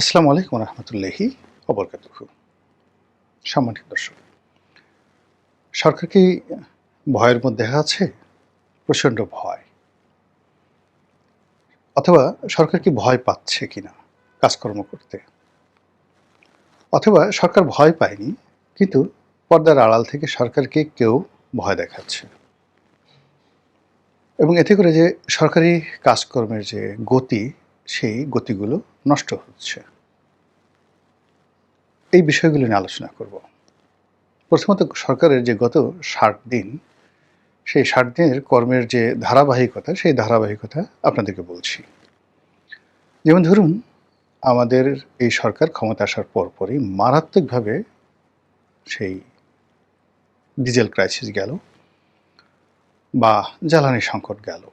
আসসালামু আলাইকুম রহমতুল্লাহি ওবরকাতুহু। সম্মানিত দর্শক, সরকার কি ভয়ের মধ্যে আছে? প্রচণ্ড ভয়। অথবা সরকার কি ভয় পাচ্ছে কিনা কাজকর্ম করতে? অথবা সরকার ভয় পায়নি, কিন্তু পর্দার আড়াল থেকে সরকারকে কেউ ভয় দেখাচ্ছে, এবং এতে করে যে সরকারি কাজকর্মের যে গতি, সেই গতিগুলো নষ্ট হচ্ছে। এই বিষয়গুলো নিয়ে আলোচনা করব। প্রথমত, সরকারের যে গত ৬০ দিন, সেই ৬০ দিনের কর্মের যে ধারাবাহিকতা, সেই ধারাবাহিকতা আপনাদেরকে বলছি। যেমন ধরুন, আমাদের এই সরকার ক্ষমতা আসার পরপরই মারাত্মকভাবে সেই ডিজেল ক্রাইসিস গেল, বা জ্বালানি সংকট গেল।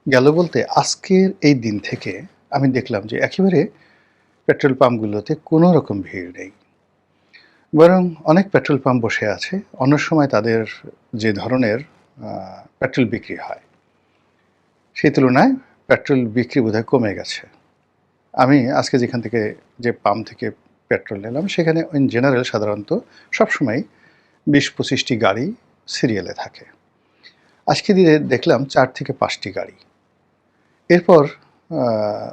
গেল বলতে আজকের এই দিন থেকে আমি দেখলাম যে একেবারে পেট্রোল পাম্পগুলোতে কোনো রকম ভিড় নেই, বরং অনেক পেট্রোল পাম্প বসে আছে। অন্য সময় তাদের যে ধরনের পেট্রোল বিক্রি হয়, সেই তুলনায় পেট্রোল বিক্রি বোধহয় কমে গেছে। আমি আজকে যেখান থেকে, যে পাম্প থেকে পেট্রোল নিলাম, সেখানে ইন জেনারেল সাধারণত সবসময় ২০-২৫টি গাড়ি সিরিয়ালে থাকে। আজকে দিয়ে দেখলাম ৪ থেকে ৫টি গাড়ি। এরপর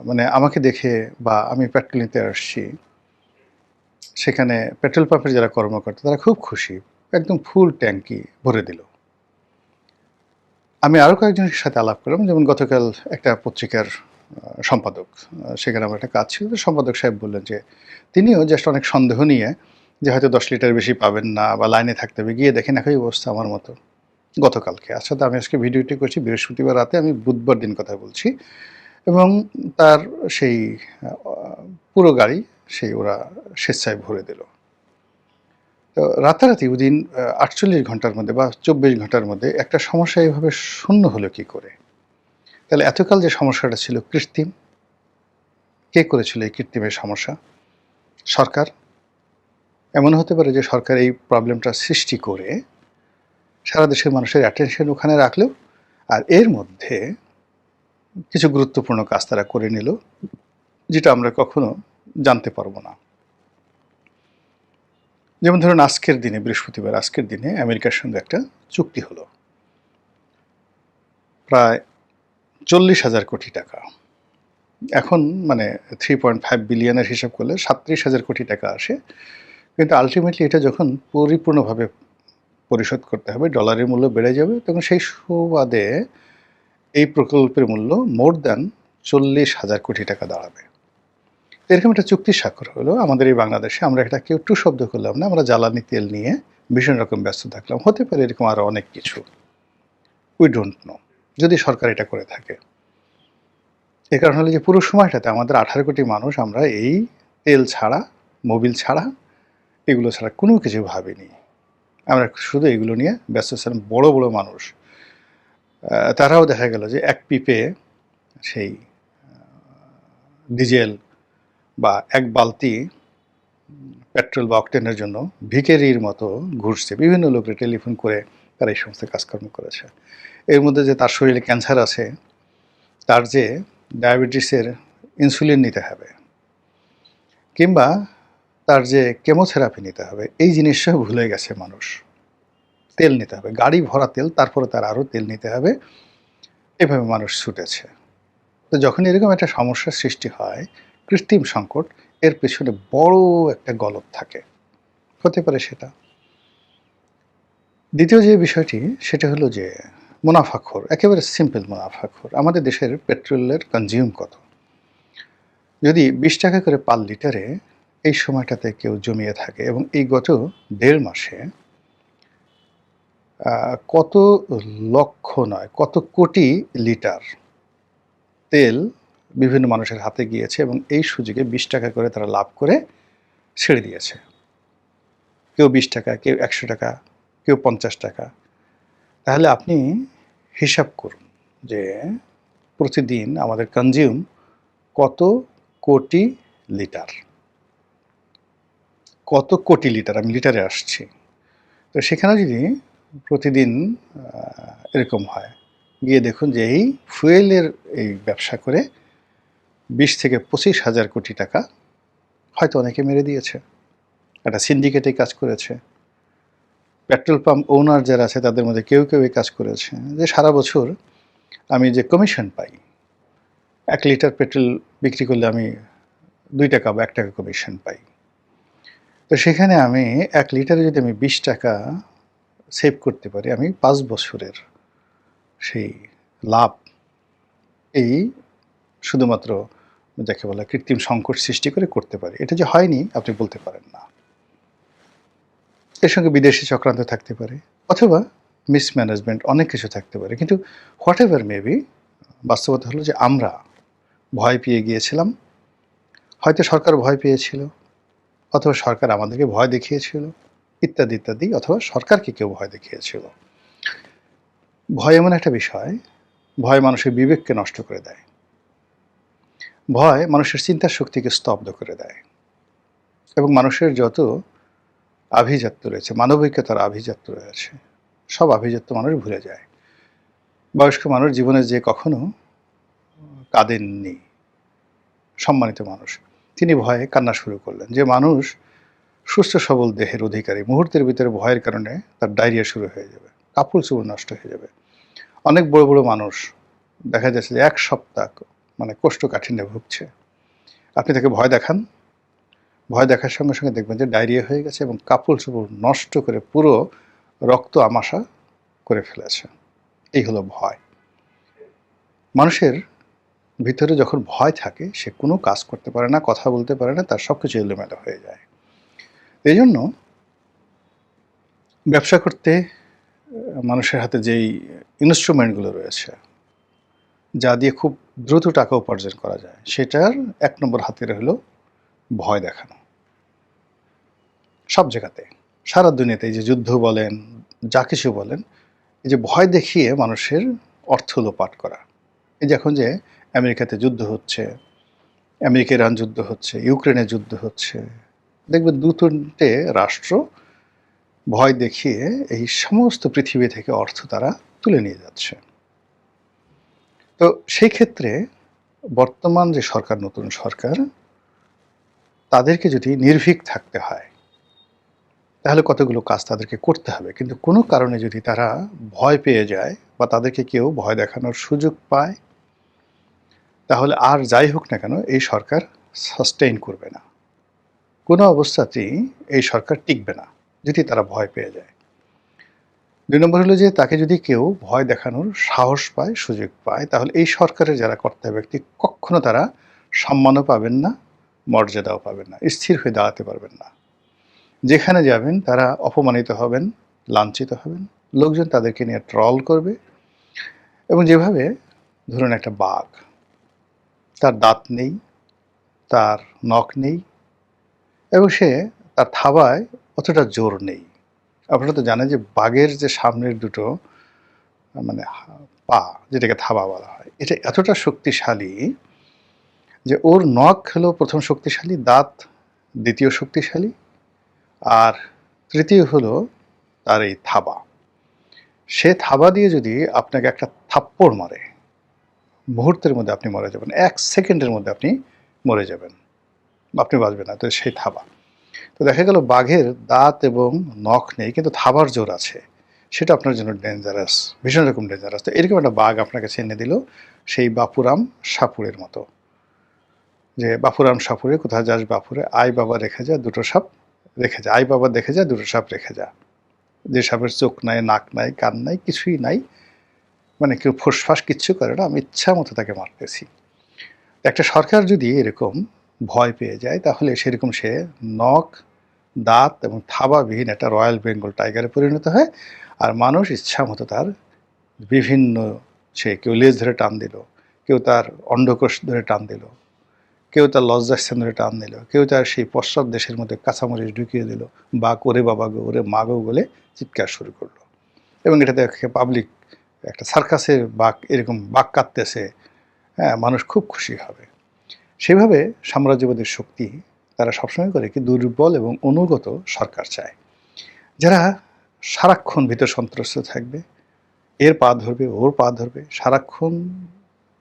মানে আমাকে দেখে, বা আমি পেট্রোল নিতে আসছি, সেখানে পেট্রোল পাম্পের যারা কর্মকর্তা তারা খুব খুশি, একদম ফুল ট্যাঙ্কি ভরে দিল। আমি আরও কয়েকজনের সাথে আলাপ করলাম, যেমন গতকাল একটা পত্রিকার সম্পাদক, সেখানে আমার একটা কাজ ছিল। সম্পাদক সাহেব বললেন যে তিনিও জাস্ট অনেক সন্দেহ নিয়ে, যে হয়তো 10 লিটার বেশি পাবেন না বা লাইনে থাকতে হবে, গিয়ে দেখেন একই অবস্থা আমার মতো গতকালকে। আচ্ছা, তো আমি আজকে ভিডিওটি করছি বৃহস্পতিবার রাতে, আমি বুধবার দিন কথা বলছি, এবং তার সেই পুরো গাড়ি সেই ওরা স্বেচ্ছায় ভরে দিল। তো রাতারাতি ওদিন 48 ঘন্টার মধ্যে বা 24 ঘন্টার মধ্যে একটা সমস্যা এইভাবে শূন্য হলো কী করে? তাহলে এতকাল যে সমস্যাটা ছিল কৃত্রিম, কে করেছিল এই কৃত্রিমের সমস্যা? সরকার। এমন হতে পারে যে সরকার এই প্রবলেমটা সৃষ্টি করে সারা দেশের মানুষের অ্যাটেনশন ওখানে রাখলো, আর এর মধ্যে কিছু গুরুত্বপূর্ণ কাজ তারা করে নিল, যেটা আমরা কখনো জানতে পারবো না। যেমন ধরুন, আজকের দিনে, বৃহস্পতিবার আজকের দিনে আমেরিকার সঙ্গে একটা চুক্তি হলো প্রায় 40,000 কোটি টাকা। এখন মানে 3.5 বিলিয়নের হিসাব করলে 37,000 কোটি টাকা আসে, কিন্তু আলটিমেটলি এটা যখন পরিপূর্ণভাবে পরিশোধ করতে হবে, ডলারের মূল্য বেড়ে যাবে, তখন সেই সুবাদে এই প্রকল্পের মূল্য মোর দ্যান 40,000 কোটি টাকা দাঁড়াবে। এরকম একটা চুক্তি স্বাক্ষর হলো আমাদের এই বাংলাদেশে। আমরা একটা কেউ টু শব্দ করলাম না, আমরা জ্বালানি তেল নিয়ে ভীষণ রকম ব্যস্ত থাকলাম। হতে পারে এরকম আরও অনেক কিছু, উই ডোন্ট নো, যদি সরকার এটা করে থাকে। এর কারণ হলো যে পুরো সময়টাতে আমাদের 18 কোটি মানুষ আমরা এই তেল ছাড়া, মোবিল ছাড়া, এগুলো ছাড়া কোনো কিছু ভাবিনি। আমরা শুধু এগুলো নিয়ে ব্যস্ত ছিলাম। বড় বড় মানুষ, তারাও দেখা গেল যে এক পিপে সেই ডিজেল বা এক বালতি পেট্রোল বা অকটেনের জন্য ভিখারির মতো ঘুরছে। বিভিন্ন লোককে টেলিফোন করে তারা এই সমস্ত কাজকর্ম করেছে। এর মধ্যে যে তার শরীরে ক্যান্সার আছে, তার যে ডায়াবেটিসের ইনসুলিন নিতে হবে, কিংবা তার যে কেমোথেরাপি নিতে হবে, এই জিনিসটাও ভুলে গেছে মানুষ। তেল নিতে হবে, গাড়ি ভরা তেল, তারপরে তার আরও তেল নিতে হবে, এভাবে মানুষ ছুটেছে। তো যখন এরকম একটা সমস্যার সৃষ্টি হয়, কৃত্রিম সংকট, এর পেছনে বড় একটা গলদ থাকে। হতে পারে সেটা। দ্বিতীয় যে বিষয়টি, সেটা হলো যে মুনাফাখোর, একেবারে সিম্পল মুনাফাখোর। আমাদের দেশের পেট্রোলের কনজিউম কত? যদি 20 টাকা করে পার লিটারে এই সময়টাতে কেউ জমিয়ে থাকে, এবং এই গত 1.5 মাসে কত লক্ষ নয়, কত কোটি লিটার তেল বিভিন্ন মানুষের হাতে গিয়েছে, এবং এই সুযোগে 20 টাকা করে তারা লাভ করে ছেড়ে দিয়েছে। কেউ 20 টাকা, কেউ 100 টাকা, কেউ 50 টাকা। তাহলে আপনি হিসাব করুন যে প্রতিদিন আমাদের কনজিউম কত কোটি লিটার। কত কোটি লিটার, আমি লিটারে আসছি। তো সেখানে যদি প্রতিদিন এরকম হয়, গিয়ে দেখুন যে এই ফুয়েলের এই ব্যবসা করে 20 থেকে 25 হাজার কোটি টাকা হয়তো অনেকে মেরে দিয়েছে, একটা সিন্ডিকেটে কাজ করেছে। পেট্রোল পাম্প ওনার যারা আছে তাদের মধ্যে কেউ কেউ এই কাজ করেছে, যে সারা বছর আমি যে কমিশন পাই, 1 লিটার পেট্রোল বিক্রি করলে আমি 2 টাকা বা 1 টাকা কমিশন পাই। তো সেখানে আমি 1 লিটারে যদি আমি 20 টাকা সেভ করতে পারি, আমি 5 বছরের সেই লাভ এই শুধুমাত্র যাকে বলা কৃত্রিম সংকট সৃষ্টি করে করতে পারি। এটা যে হয়নি আপনি বলতে পারেন না। এর সঙ্গে বিদেশি চক্রান্ত থাকতে পারে, অথবা মিসম্যানেজমেন্ট, অনেক কিছু থাকতে পারে। কিন্তু হোয়াট এভার মেবি, বাস্তবতা হলো যে আমরা ভয় পেয়ে গিয়েছিলাম। হয়তো সরকার ভয় পেয়েছিল, অথবা সরকার আমাদেরকে ভয় দেখিয়েছিল, ইত্যাদি ইত্যাদি, অথবা সরকারকে কেউ ভয় দেখিয়েছিল। ভয় এমন একটা বিষয়, ভয় মানুষের বিবেককে নষ্ট করে দেয়। ভয় মানুষের চিন্তার শক্তিকে স্তব্ধ করে দেয়, এবং মানুষের যত আভিজাত্য রয়েছে, মানবিকতার আভিজাত্য রয়েছে, সব আভিজাত্য মানুষ ভুলে যায়। বয়স্ক মানুষ জীবনে যে কখনো কাঁদেননি, সম্মানিত মানুষ, তিনি ভয়ে কান্না শুরু করলেন। যে মানুষ সুস্থ সবল দেহের অধিকারী, মুহূর্তের ভিতরে ভয়ের কারণে তার ডায়রিয়া শুরু হয়ে যাবে, কাপড় চোপড় নষ্ট হয়ে যাবে। অনেক বড় বড় মানুষ দেখা যাচ্ছে যে 1 সপ্তাহ মানে কোষ্ঠকাঠিন্যে ভুগছে। আপনি তাকে ভয় দেখান, ভয় দেখার সঙ্গে সঙ্গে দেখবেন যে ডায়রিয়া হয়ে গেছে এবং কাপড় চোপড় নষ্ট করে পুরো রক্ত আমাশা করে ফেলেছে। এই হলো ভয়। মানুষের ভিতরে যখন ভয় থাকে, সে কোনো কাজ করতে পারে না, কথা বলতে পারে না, তার সব কিছু এলোমেলো হয়ে যায়। এই জন্য ব্যবসা করতে মানুষের হাতে যেই ইনস্ট্রুমেন্টগুলো রয়েছে, যা দিয়ে খুব দ্রুত টাকা উপার্জন করা যায়, সেটার 1 নম্বর হাতিয়ার হলো ভয় দেখানো। সব জায়গাতে, সারা দুনিয়াতে, এই যে যুদ্ধ বলেন, যা কিছু বলেন, এই যে ভয় দেখিয়ে মানুষের অর্থ লোপাট করা। এই যে এখন যে আমেরিকাতে যুদ্ধ হচ্ছে, আমেরিকা ইরান যুদ্ধ হচ্ছে, ইউক্রেনে যুদ্ধ হচ্ছে, দেখবেন 2-3টে রাষ্ট্র ভয় দেখিয়ে এই সমস্ত পৃথিবী থেকে অর্থ তারা তুলে নিয়ে যাচ্ছে। তো সেই ক্ষেত্রে বর্তমান যে সরকার, নতুন সরকার, তাদেরকে যদি নির্ভীক থাকতে হয়, তাহলে কতগুলো কাজ তাদেরকে করতে হবে। কিন্তু কোনো কারণে যদি তারা ভয় পেয়ে যায়, বা তাদেরকে কেউ ভয় দেখানোর সুযোগ পায়, তাহলে আর যাই হোক না কেন এই সরকার সাস্টেইন করবে না। কোনো অবস্থাতেই এই সরকার টিকবে না যদি তারা ভয় পেয়ে যায়। 2 নম্বর হলো যে তাকে যদি কেউ ভয় দেখানোর সাহস পায়, সুযোগ পায়, তাহলে এই সরকারের যারা কর্তা ব্যক্তি কখনো তারা সম্মানও পাবেন না, মর্যাদাও পাবেন না, স্থির হয়ে দাঁড়াতে পারবেন না। যেখানে যাবেন তারা অপমানিত হবেন, লাঞ্ছিত হবেন, লোকজন তাদেরকে নিয়ে ট্রল করবে। এবং যেভাবে ধরুন একটা বাঘ, তার দাঁত নেই, তার নখ নেই, এবং সে তার থাবায় অতটা জোর নেই। আপনারা তো জানেন যে বাঘের যে সামনের দুটো মানে পা, যেটাকে থাবা বলা হয়, এটা এতটা শক্তিশালী যে ওর নখ হলো প্রথম শক্তিশালী, দাঁত দ্বিতীয় শক্তিশালী, আর তৃতীয় হলো তার এই থাবা। সে থাবা দিয়ে যদি আপনাকে একটা থাপ্পড় মারে, মুহূর্তের মধ্যে আপনি মরে যাবেন, 1 সেকেন্ডের মধ্যে আপনি মরে যাবেন, আপনি বাঁচবেন না। তো সেই থাবা, তো দেখা গেল বাঘের দাঁত এবং নখ নেই, কিন্তু থাবার জোর আছে, সেটা আপনার জন্য ডেঞ্জারাস, ভীষণ রকম ডেঞ্জারাস। তো এরকম একটা বাঘ আপনার কাছে এনে দিল, সেই বাপুরাম সাপুড়ের মতো, যে বাপুরাম সাপুড়ে, কোথায় যাস বাপুরে, আই বাবা রেখে যা 2টো সাপ রেখে যা, আই বাবা দেখে যা 2টো সাপ রেখে যা। যে সাপের চোখ নাই, নাক নাই, কান নাই, কিছুই নাই, মানে কেউ ফোসফাস কিচ্ছু করে না, আমি ইচ্ছা মতো তাকে মারতেছি। একটা সরকার যদি এরকম ভয় পেয়ে যায়, তাহলে সেরকম সে নখ, দাঁত এবং থাবাবিহীন একটা রয়্যাল বেঙ্গল টাইগারে পরিণত হয়। আর মানুষ ইচ্ছা মতো তার বিভিন্ন, সে কেউ লেজ ধরে টান দিল, কেউ তার অন্ডকোষ ধরে টান দিল, কেউ তার লজ্জাস্থান ধরে টান দিল, কেউ তার সেই পশ্চাৎ দেশের মধ্যে কাঁচামরিচ ঢুকিয়ে দিল, বা করে বাবা গো, ওরে মা গো বলে চিৎকার শুরু করলো। এবং এটা দেখে পাবলিক, একটা সার্কাসের বাঘ এরকম বাঘ কাঁদতেছে, হ্যাঁ, মানুষ খুব খুশি হবে। সেভাবে সাম্রাজ্যবাদের শক্তি তারা সবসময় করে কি, দুর্বল এবং অনুগত সরকার চায়, যারা সারাক্ষণ ভিতর সন্ত্রস্ত থাকবে, এর পা ধরবে, ওর পা ধরবে, সারাক্ষণ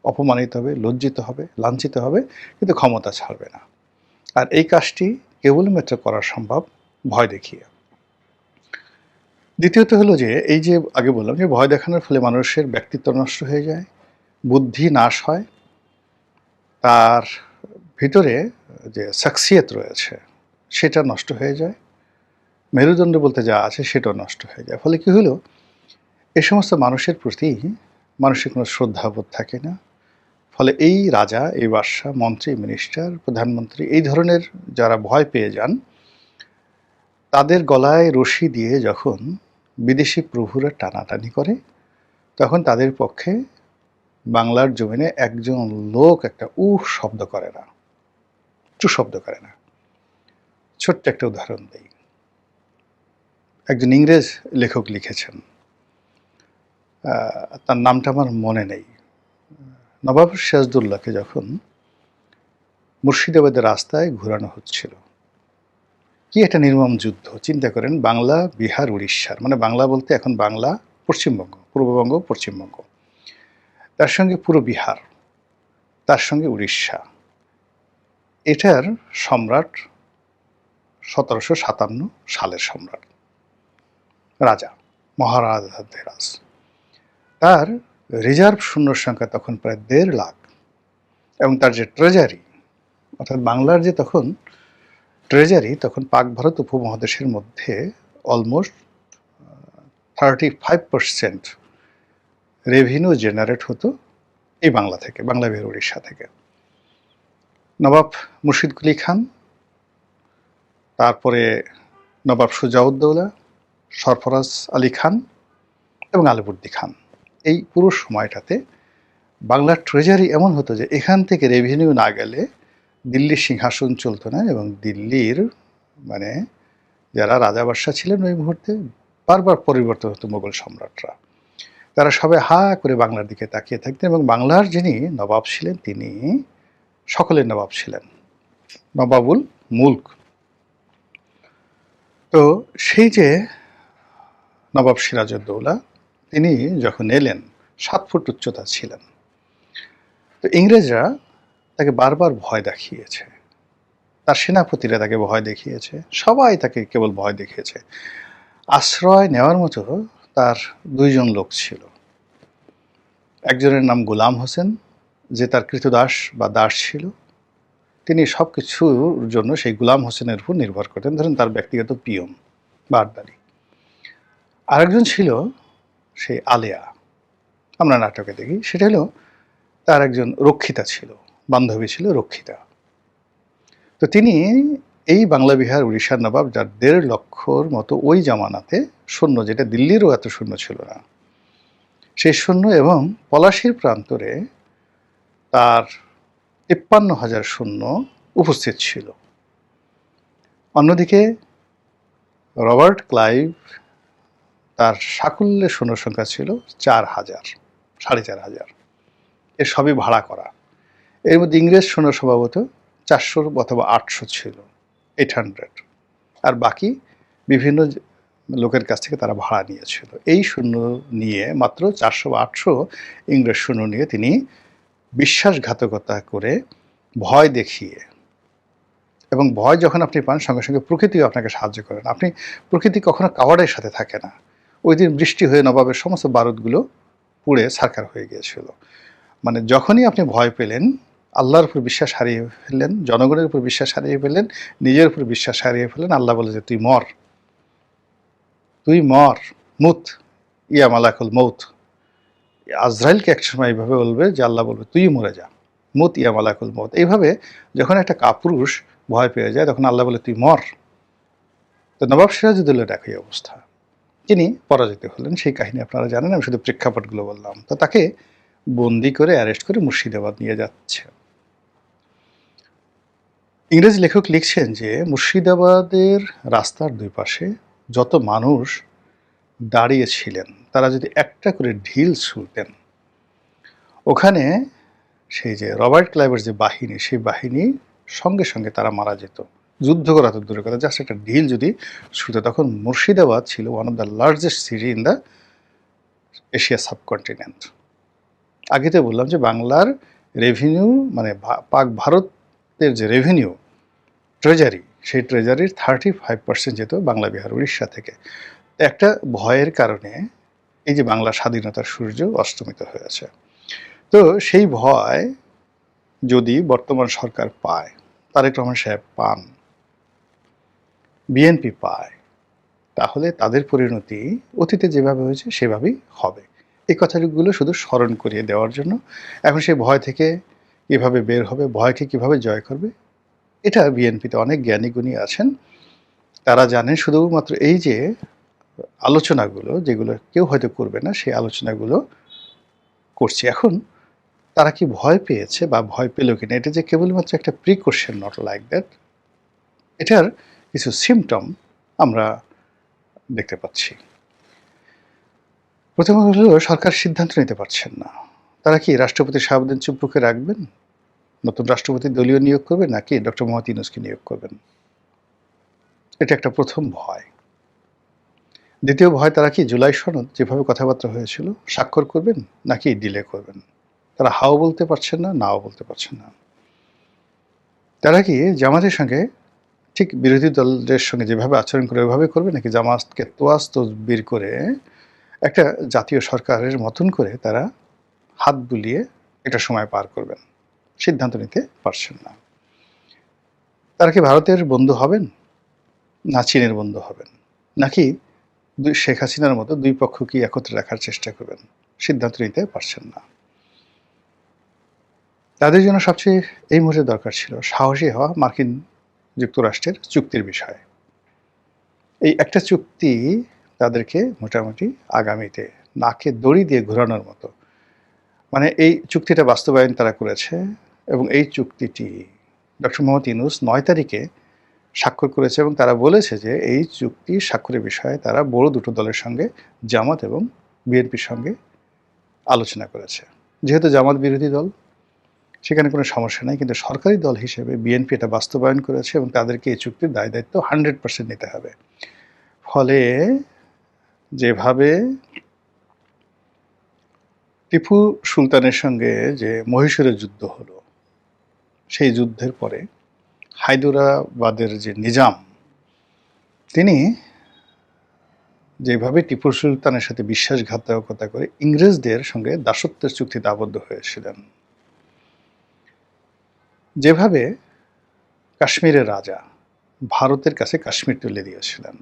অপমানিত হবে, লজ্জিত হবে, লাঞ্ছিত হবে, কিন্তু ক্ষমতা ছাড়বে না। আর এই কাজটি কেবলমাত্র করা সম্ভব ভয় দেখিয়ে। দ্বিতীয়ত হলো যে এই যে আগে বললাম যে ভয় দেখানোর ফলে মানুষের ব্যক্তিত্ব নষ্ট হয়ে যায়, বুদ্ধি নাশ হয়, তার ভিতরে যে শাখসিয়ত রয়েছে সেটা নষ্ট হয়ে যায়, মেরুদণ্ড বলতে যা আছে সেটাও নষ্ট হয়ে যায়। ফলে কি হলো, এ সমস্ত মানুষের প্রতি মানুষের কোনো শ্রদ্ধাবোধ থাকে না। ফলে এই রাজা, এই বাদশাহ, মন্ত্রী, মিনিস্টার, প্রধানমন্ত্রী এই ধরনের যারা ভয় পেয়ে যান, তাদের গলায় রশি দিয়ে যখন বিদেশি প্রভুরা টানাটানি করে, তখন তাদের পক্ষে বাংলার জমিনে একজন লোক একটা উহ শব্দ করে না, চু শব্দ করে না। ছোট্ট একটা উদাহরণ দেই। একজন ইংরেজ লেখক লিখেছেন, তার নামটা আমার মনে নেই। নবাব সিরাজদৌল্লাকে যখন মুর্শিদাবাদের রাস্তায় ঘোরানো হচ্ছিল, কি একটা নির্মম যুদ্ধ! চিন্তা করেন, বাংলা, বিহার, উড়িষ্যার, মানে বাংলা বলতে এখন বাংলা, পশ্চিমবঙ্গ, পূর্ববঙ্গ, পশ্চিমবঙ্গ, তার সঙ্গে পুরো বিহার, তার সঙ্গে উড়িষ্যা। এটার সম্রাট 1757 সালের সম্রাট, রাজা, মহারাজাধিরাজ। তার রিজার্ভ সৈন্য সংখ্যা তখন প্রায় 1.5 লাখ, এবং তার যে ট্রেজারি, অর্থাৎ বাংলার যে তখন ট্রেজারি, তখন পাক ভারত উপমহাদেশের মধ্যে অলমোস্ট 35% রেভিনিউ জেনারেট হতো এই বাংলা থেকে, বাংলা, বিহার, উড়িষ্যা থেকে। নবাব মুর্শিদ কুলি খান, তারপরে নবাব সুজাউদ্দৌলা, সরফরাজ আলী খান এবং আলিবর্দী খান, এই পুরো সময়টাতে বাংলার ট্রেজারি এমন হতো যে এখান থেকে রেভিনিউ না গেলে দিল্লির সিংহাসন চলতো না, এবং দিল্লির মানে যারা রাজা বাদশাহ ছিলেন ওই মুহূর্তে, বারবার পরিবর্তন হতো মোগল সম্রাটরা, তারা সবাই হা করে বাংলার দিকে তাকিয়ে থাকতেন। এবং বাংলার যিনি নবাব ছিলেন তিনি সকলের নবাব ছিলেন, নবাবুল মুলক। তো সেই যে নবাব সিরাজউদ্দৌলা, তিনি যখন এলেন 7 ফুট উচ্চতা ছিলেন। তো ইংরেজরা তাকে বারবার ভয় দেখিয়েছে, তার সেনাপতিরা তাকে ভয় দেখিয়েছে, সবাই তাকে কেবল ভয় দেখিয়েছে। আশ্রয় নেওয়ার মতো তার 2 জন লোক ছিল। একজনের নাম গোলাম হোসেন, যে তার কৃতদাস বা দাস ছিল। তিনি সব কিছুর জন্য সেই গোলাম হোসেনের উপর নির্ভর করতেন, ধরেন তার ব্যক্তিগত পিয়ন বা আড্ডারি। আরেকজন ছিল সেই আলেয়া, আমরা নাটকে দেখি, সেটা হলো তার একজন রক্ষিতা ছিল, বান্ধবী ছিল রক্ষিতা। তো তিনি এই বাংলা, বিহার, উড়িষ্যার নবাব, যার 1.5 লক্ষর মতো ওই জামানাতে সৈন্য, যেটা দিল্লিরও এত সৈন্য ছিল না, সেই সৈন্য, এবং পলাশীর প্রান্তরে তার 53,000 সৈন্য উপস্থিত ছিল। অন্যদিকে রবার্ট ক্লাইভ, তার সাকুল্যে সৈন্য সংখ্যা ছিল 4,000, 4,500। এর সবই ভাড়া করা। এর মধ্যে ইংরেজ সৈন্য স্বভাবত 400 অথবা 800 ছিল, 800, আর বাকি বিভিন্ন লোকের কাছ থেকে তারা ভাড়া নিয়েছিল। এই সৈন্য নিয়ে, মাত্র 400 বা 800 ইংরেজ সৈন্য নিয়ে তিনি বিশ্বাসঘাতকতা করে, ভয় দেখিয়ে, এবং ভয় যখন আপনি পান সঙ্গে সঙ্গে প্রকৃতিও আপনাকে সাহায্য করে না। আপনি, প্রকৃতি কখনো কাওয়ার্ডের সাথে থাকে না। ওই দিন বৃষ্টি হয়ে নবাবের সমস্ত বারুদগুলো পুড়ে ছারখার হয়ে গিয়েছিল। মানে যখনই আপনি ভয় পেলেন, আল্লাহর উপর বিশ্বাস হারিয়ে ফেললেন, জনগণের উপর বিশ্বাস হারিয়ে ফেললেন, নিজের উপর বিশ্বাস হারিয়ে ফেললেন, আল্লাহ বলে যে তুই মর, তুই মর, মুত ইয়া মালাকুল মৌত। আজরাইলকে এক সময় এইভাবে বলবে যে আল্লাহ বলবে তুই মরে যা, মুত ইয়া মালাকুল মৌত। এইভাবে যখন একটা কাপুরুষ ভয় পেয়ে যায়, তখন আল্লাহ বলে তুই মর। তো নবাব সিরাজউদ্দৌলার একই অবস্থা, তিনি পরাজিত হলেন। সেই কাহিনী আপনারা জানেন, আমি শুধু প্রেক্ষাপটগুলো বললাম। তো তাকে বন্দি করে, অ্যারেস্ট করে মুর্শিদাবাদ নিয়ে যাচ্ছে। ইংরেজ লেখক লিখছেন যে মুর্শিদাবাদের রাস্তার 2 পাশে যত মানুষ দাঁড়িয়েছিলেন, তারা যদি একটা করে ঢিল ছুঁড়তেন, ওখানে সেই যে রবার্ট ক্লাইভের যে বাহিনী, সেই বাহিনী সঙ্গে সঙ্গে তারা মারা যেত। যুদ্ধ করা তো দূরের কথা, জাস্ট একটা ঢিল যদি ছুঁড়তে। তখন মুর্শিদাবাদ ছিল one of the largest city in the Asia subcontinent. আগে তো বললাম যে বাংলার রেভিনিউ, মানে পাক ভারতের যে রেভিনিউ, ট্রেজারি, সেই ট্রেজারির 35% যেত বাংলা, বিহার, উড়িষ্যা থেকে। একটা ভয়ের কারণে এই যে বাংলা স্বাধীনতার সূর্য অস্তমিত হয়েছে। তো সেই ভয় যদি বর্তমান সরকার পায়, তারেক রহমান সাহেব পান, বিএনপি পায়, তাহলে তাদের পরিণতি অতীতে যেভাবে হয়েছে সেভাবেই হবে। এই কথাগুলো শুধু স্মরণ করিয়ে দেওয়ার জন্য। এখন সেই ভয় থেকে কিভাবে বের হবে, ভয়কে কিভাবে জয় করবে, এটা বিএনপিতে অনেক জ্ঞানী-গুণী আছেন। তারা জানেন শুধুমাত্র এই যে আলোচনাগুলো, যেগুলো কেউ হয়তো করবে না, সেই আলোচনাগুলো করছে। এখন তারা কি ভয় পেয়েছে বা ভয় পেল কিনা, এটা যে কেবলমাত্র একটা প্রিকশন, নট লাইক দ্যাট, এটার কিছু সিমটম আমরা দেখতে পাচ্ছি। প্রথমত হলো, সরকার সিদ্ধান্ত নিতে পারছেন না। তারা কি রাষ্ট্রপতি শাহাবুদ্দিন চুপ্পুকে রাখবেন, নতুন রাষ্ট্রপতি দলীয় নিয়োগ করবেন, নাকি ডক্টর মোহাম্মদ ইউনূসকে নিয়োগ করবেন? এটা একটা প্রথম ভয়। দ্বিতীয় ভয়, তারা কি জুলাই সনদ যেভাবে কথাবার্তা হয়েছিল স্বাক্ষর করবেন, নাকি ডিলে করবেন? তারা হাও বলতে পারছেন না, নাও বলতে পারছেন না। তারা কি জামাতের সঙ্গে ঠিক বিরোধী দলদের সঙ্গে যেভাবে আচরণ করে ওইভাবে করবে, নাকি জামাতকে তোয়াজ তদবির করে একটা জাতীয় সরকারের মতন করে তারা হাত বুলিয়ে একটা সময় পার করবেন? সিদ্ধান্ত নিতে পারছেন না। তারা কি ভারতের বন্ধু হবেন, না চীনের বন্ধু হবেন, নাকি শেখ হাসিনার মতো দুই পক্ষ কি একত্রে রাখার চেষ্টা করবেন? সিদ্ধান্ত নিতে পারছেন না। তাদের জন্য সবচেয়ে এই মুহূর্তে দরকার ছিল সাহসী হওয়া মার্কিন যুক্তরাষ্ট্রের চুক্তির বিষয়ে। এই একটা চুক্তি তাদেরকে মোটামুটি আগামীতে নাকে দড়ি দিয়ে ঘোরানোর মতো, মানে এই চুক্তিটা বাস্তবায়ন তারা করেছে, এবং এই চুক্তিটি ডক্টর মোহাম্মদ ইউনূস 9 তারিখে স্বাক্ষর করেছে, এবং তারা বলেছে যে এই চুক্তি স্বাক্ষরের বিষয়ে তারা বড় দুটো দলের সঙ্গে, জামাত এবং বিএনপির সঙ্গে আলোচনা করেছে। যেহেতু জামাত বিরোধী দল, সেখানে কোনো সমস্যা নাই, কিন্তু সরকারি দল হিসেবে বিএনপি এটা বাস্তবায়ন করেছে, এবং তাদেরকে এই চুক্তির দায় দায়িত্ব 100% নিতে হবে। ফলে যেভাবে টিপু সুলতানের সঙ্গে যে মহীশূরের যুদ্ধ হলো, সেই যুদ্ধের পরে হায়দরাবাদের যে নিজাম, তিনি যেভাবে টিপু সুলতানের সাথে বিশ্বাসঘাতকতা করে ইংরেজদের সঙ্গে দাসত্বের চুক্তিতে আবদ্ধ হয়েছিলেন, যেভাবে কাশ্মীরের রাজা ভারতের কাছে কাশ্মীর তুলে দিয়েছিলেন,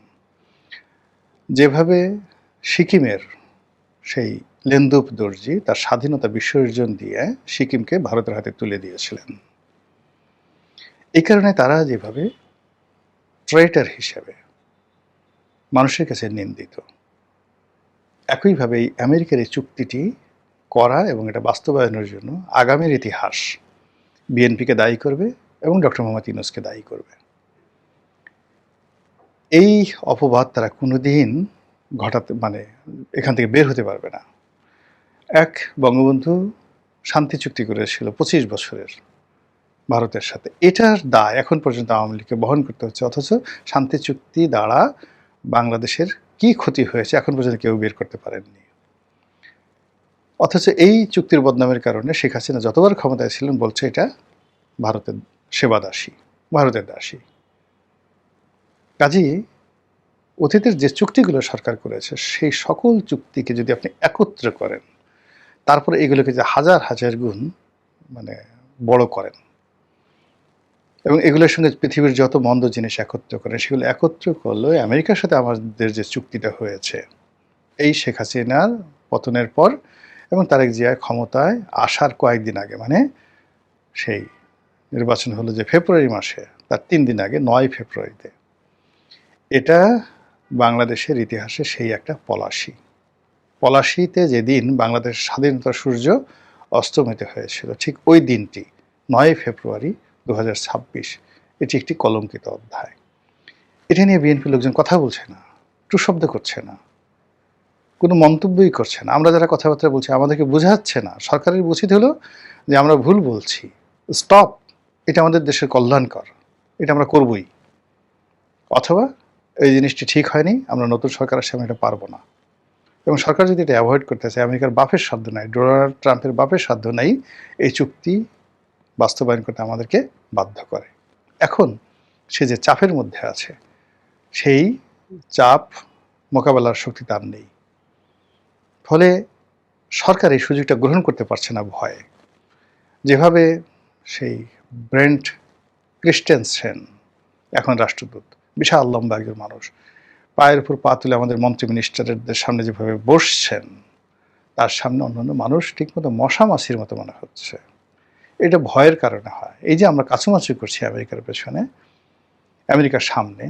যেভাবে সিকিমের সেই লেন্দুপ দর্জি তার স্বাধীনতা বিসর্জন দিয়ে সিকিমকে ভারতের হাতে তুলে দিয়েছিলেন, এই কারণে তারা যেভাবে ট্রেটার হিসেবে মানুষের কাছে নিন্দিত, একইভাবে এই আমেরিকার এই চুক্তিটি করা এবং এটা বাস্তবায়নের জন্য আগামীর ইতিহাস বিএনপিকে দায়ী করবে এবং ডক্টর মোহাম্মদ ইউনূসকে দায়ী করবে। এই অপবাদ তারা কোনোদিন ঘটাতে, মানে এখান থেকে বের হতে পারবে না। এক বঙ্গবন্ধু শান্তি চুক্তি করেছিল 25 বছরের ভারতের সাথে, এটার দায় এখন পর্যন্ত আওয়ামী লীগকে বহন করতে হচ্ছে, অথচ শান্তি চুক্তি দ্বারা বাংলাদেশের কি ক্ষতি হয়েছে এখন পর্যন্ত কেউ বের করতে পারেননি। অথচ এই চুক্তির বদনামের কারণে শেখ হাসিনা যতবার ক্ষমতায় ছিলেন বলছে এটা ভারতের সেবাদাসী, ভারতের দাসী। কাজেই অতীতের যে চুক্তিগুলো সরকার করেছে সেই সকল চুক্তিকে যদি আপনি একত্র করেন, তারপরে এগুলোকে যে হাজার হাজার গুণ মানে বড় করেন, এবং এগুলোর সঙ্গে পৃথিবীর যত মন্দ জিনিস একত্র করেন, সেগুলো একত্র করলে আমেরিকার সাথে আমাদের যে চুক্তিটা হয়েছে এই শেখ হাসিনার পতনের পর এবং তারেক জিয়া ক্ষমতায় আসার কয়েকদিন আগে, মানে সেই নির্বাচন হলো যে ফেব্রুয়ারি মাসে, তার 3 দিন আগে 9 ফেব্রুয়ারিতে, এটা বাংলাদেশের ইতিহাসে সেই একটা পলাশীতে যেদিন বাংলাদেশ স্বাধীনতার সূর্য অস্তমিত হয়েছিল, ঠিক ওই দিনটি 9 ফেব্রুয়ারি 2026, এটি একটি কলঙ্কিত অধ্যায়। এটা নিয়ে বিএনপি লোকজন কথা বলছে না, টু শব্দ করছে না, কোনো মন্তব্যই করছে না। আমরা যারা কথাবার্তা বলছি আমাদেরকে বোঝাচ্ছে না। সরকারের উচিত হলো যে আমরা ভুল বলছি, স্টপ, এটা আমাদের দেশের কল্যাণকর, এটা আমরা করবই, অথবা এই জিনিসটি ঠিক হয়নি, আমরা নতুন সরকারের সামনে এটা পারবো না। এবং সরকার যদি এটা অ্যাভয়েড করতে চায়, আমেরিকার বাপের সাধ্য নাই, ডোনাল্ড ট্রাম্পের বাপের সাধ্য নাই এই চুক্তি বাস্তবায়ন করতে আমাদেরকে বাধ্য করে। এখন সে যে চাপের মধ্যে আছে, সেই চাপ মোকাবেলার শক্তি তার নেই। ফলে সরকার এই সুযোগটা গ্রহণ করতে পারছে না ভয়ে। যেভাবে সেই ব্রেন্ট ক্রিস্টেনসেন, এখন রাষ্ট্রদূত, বিশাল লম্বা একজন মানুষ, পায়ের উপর পা তুলে আমাদের মন্ত্রী মিনিস্টারদের সামনে যেভাবে বসছেন, তার সামনে অন্যান্য মানুষ ঠিকমতো মশা মাছির মতো মনে হচ্ছে। এটা ভয়ের কারণে হয়। এই যে আমরা কাছুমাচু করছি আমেরিকার পেছনে, আমেরিকার সামনে,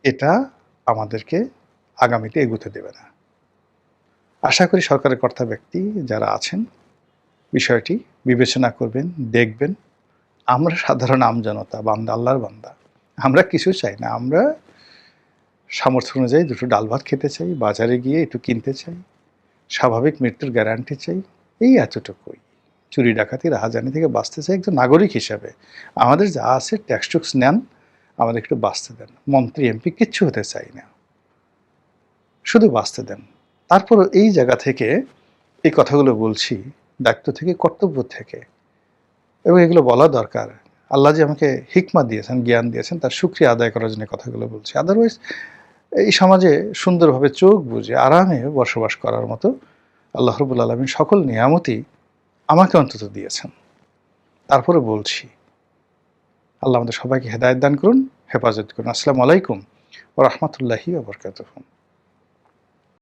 এটা আমাদেরকে আগামীতে এগুতে দেবে না। আশা করি সরকারের কর্তা ব্যক্তি যারা আছেন বিষয়টি বিবেচনা করবেন, দেখবেন। আমরা সাধারণ আমজনতা, বান্দা, আল্লাহর বান্দা, আমরা কিছু চাই না। আমরা সামর্থ্য অনুযায়ী দুটো ডাল ভাত খেতে চাই, বাজারে গিয়ে একটু কিনতে চাই, স্বাভাবিক মৃত্যুর গ্যারান্টি চাই, এই এতটুকুই। চুরি ডাকাতি রাহাজানি থেকে বাঁচতে চাই একজন নাগরিক হিসাবে। আমাদের যা আছে ট্যাক্স টুক্স নেন, আমাদের একটু বাঁচতে দেন। মন্ত্রী এমপি কিচ্ছু হতে চাই না, শুধু বাঁচতে দেন। তারপরও এই জায়গা থেকে এই কথাগুলো বলছি দায়িত্ব থেকে, কর্তব্য থেকে, এবং এগুলো বলা দরকার। আল্লাহ যে আমাকে হিকমা দিয়েছেন, জ্ঞান দিয়েছেন, তার শুকরিয়া আদায় করার জন্য কথাগুলো বলছি। আদারওয়াইজ এই সমাজে সুন্দরভাবে চোখ বুজে আরামে বসবাস করার মতো আল্লাহ রাব্বুল আলামিন সকল নিয়ামতই আমাকে অন্তত দিয়েছেন। তারপরে বলছি, আল্লাহ আমাদের সবাইকে হেদায়েত দান করুন, হেফাজত করুন। আসসালামু আলাইকুম ওয়া রাহমাতুল্লাহি ওয়া বারাকাতুহু।